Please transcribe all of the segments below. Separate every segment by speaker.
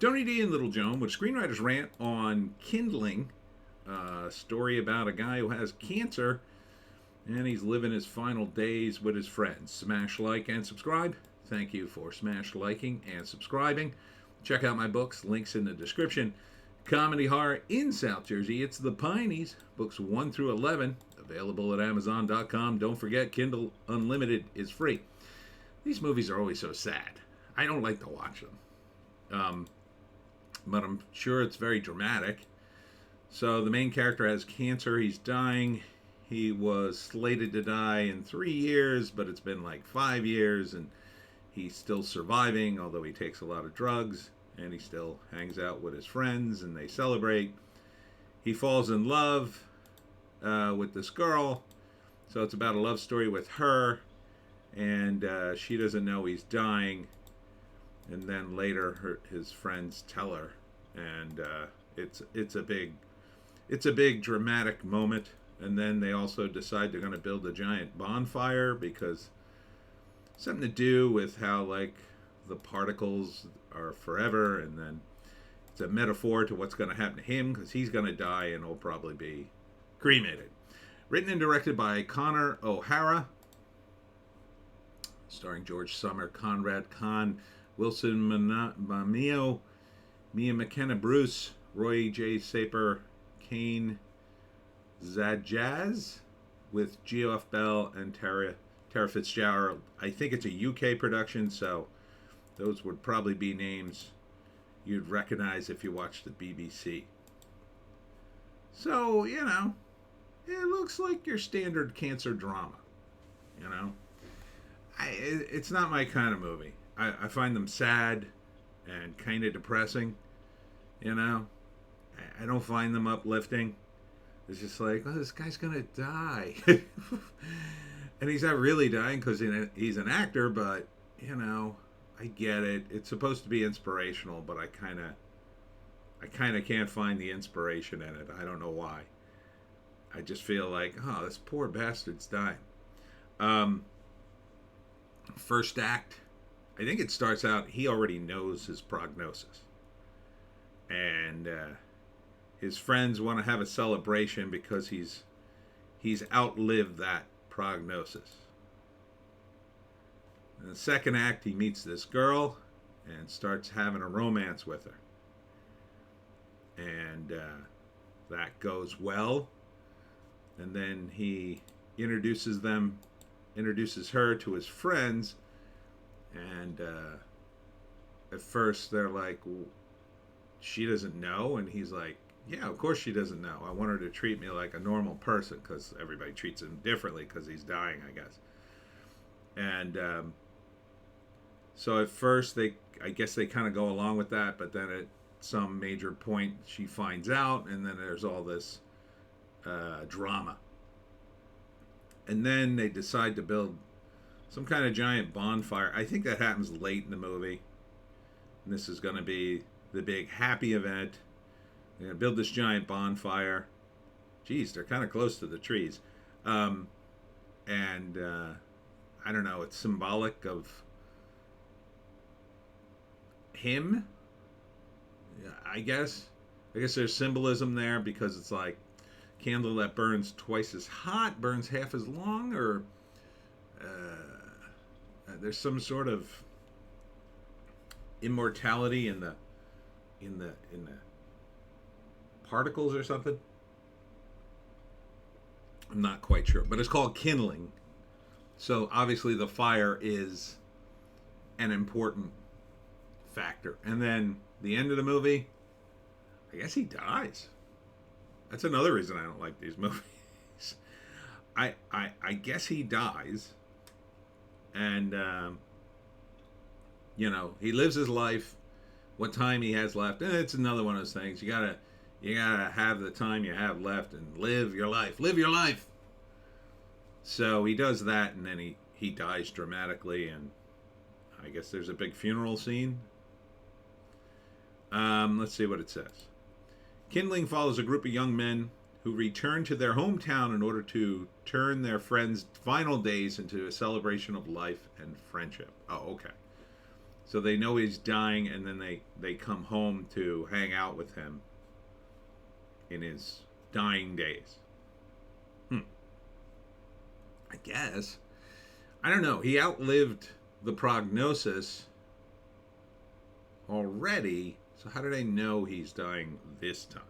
Speaker 1: Tony D and Little Joan with Screenwriter's Rant on Kindling. A story about a guy who has cancer and he's living his final days with his friends. Smash like and subscribe. Thank you for smash liking and subscribing. Check out my books, links in the description. Comedy horror in South Jersey, it's the Pineys, books 1 through 11, available at Amazon.com. Don't forget, Kindle Unlimited is free. These movies are always so sad. I don't like to watch them. But I'm sure it's very dramatic. So the main character has cancer. He's dying. He was slated to die in 3 years, but it's been like 5 years, and he's still surviving, although he takes a lot of drugs, and he still hangs out with his friends, and they celebrate. He falls in love with this girl, so it's about a love story with her, and she doesn't know he's dying. And then later, his friends tell her, and it's a big dramatic moment. And then they also decide they're going to build a giant bonfire because something to do with how like the particles are forever, and then it's a metaphor to what's going to happen to him because he's going to die and he'll probably be cremated. Written and directed by Connor O'Hara, starring George Summer, Conrad Kahn, Wilson Mamio, Mia McKenna Bruce, Roy J. Saper, Kane Zajaz, with Geoff Bell and Tara Fitzgerald. I think it's a UK production, so those would probably be names you'd recognize if you watched the BBC. So, it looks like your standard cancer drama. It's not my kind of movie. I find them sad and kind of depressing. I don't find them uplifting. It's just like, oh, this guy's gonna die. And he's not really dying because he's an actor, but I get it. It's supposed to be inspirational, but I kind of can't find the inspiration in it. I don't know why. I just feel like, oh, this poor bastard's dying. First act, I think it starts out, he already knows his prognosis. And his friends want to have a celebration because he's outlived that prognosis. In the second act, he meets this girl and starts having a romance with her. And that goes well. And then he introduces her to his friends. And at first they're like, well, she doesn't know. And he's like, yeah, of course she doesn't know. I want her to treat me like a normal person because everybody treats him differently because he's dying, I guess. And so at first I guess they kind of go along with that, but then at some major point she finds out, and then there's all this drama. And then they decide to build some kind of giant bonfire. I think that happens late in the movie. And this is going to be the big happy event. They're going to build this giant bonfire. Geez, they're kind of close to the trees. I don't know, it's symbolic of him, I guess. I guess there's symbolism there because it's like candle that burns twice as hot burns half as long, or there's some sort of immortality in the particles or something. I'm not quite sure, but it's called Kindling. So obviously the fire is an important factor. And then the end of the movie, I guess he dies. That's another reason I don't like these movies. I guess he dies, and he lives his life, what time he has left, and it's another one of those things. You gotta have the time you have left and live your life. Live your life. So he does that, and then he dies dramatically, and I guess there's a big funeral scene. Let's see what it says. Kindling follows a group of young men who return to their hometown in order to turn their friends' final days into a celebration of life and friendship. Oh, okay. So they know he's dying, and then they come home to hang out with him in his dying days. I guess. I don't know. He outlived the prognosis already, so how do they know he's dying this time?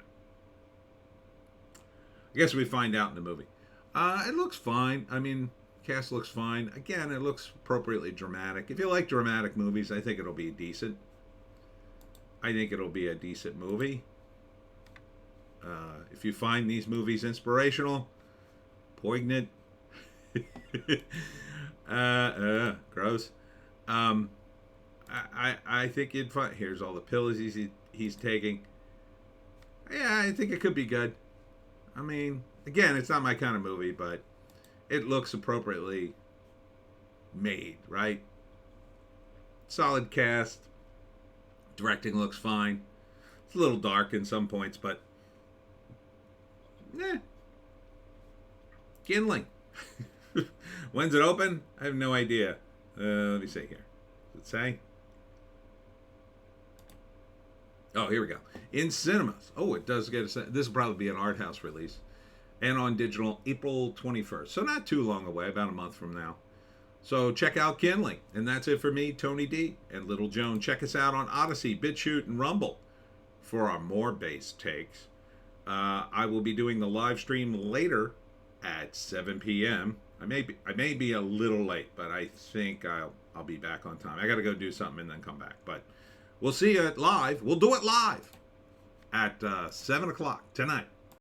Speaker 1: I guess we find out in the movie. It looks fine. I mean, cast looks fine. Again, it looks appropriately dramatic. If you like dramatic movies, I think it'll be decent. I think it'll be a decent movie. If you find these movies inspirational, poignant, gross, I think you'd find. Here's all the pills he's taking. Yeah, I think it could be good. I mean, again, it's not my kind of movie, but it looks appropriately made, right? Solid cast. Directing looks fine. It's a little dark in some points, but Kindling. When's it open? I have no idea. Let me see here. Does it say? Oh, here we go. In cinemas. Oh, it does get a... This will probably be an art house release. And on digital, April 21st. So not too long away, about a month from now. So check out Kindling. And that's it for me, Tony D. and Little Joan. Check us out on Odysee, Bitchute, and Rumble for our more bass takes. I will be doing the live stream later at 7 p.m. I may be a little late, but I think I'll be back on time. I got to go do something and then come back. But we'll see you live. We'll do it live at 7 o'clock tonight.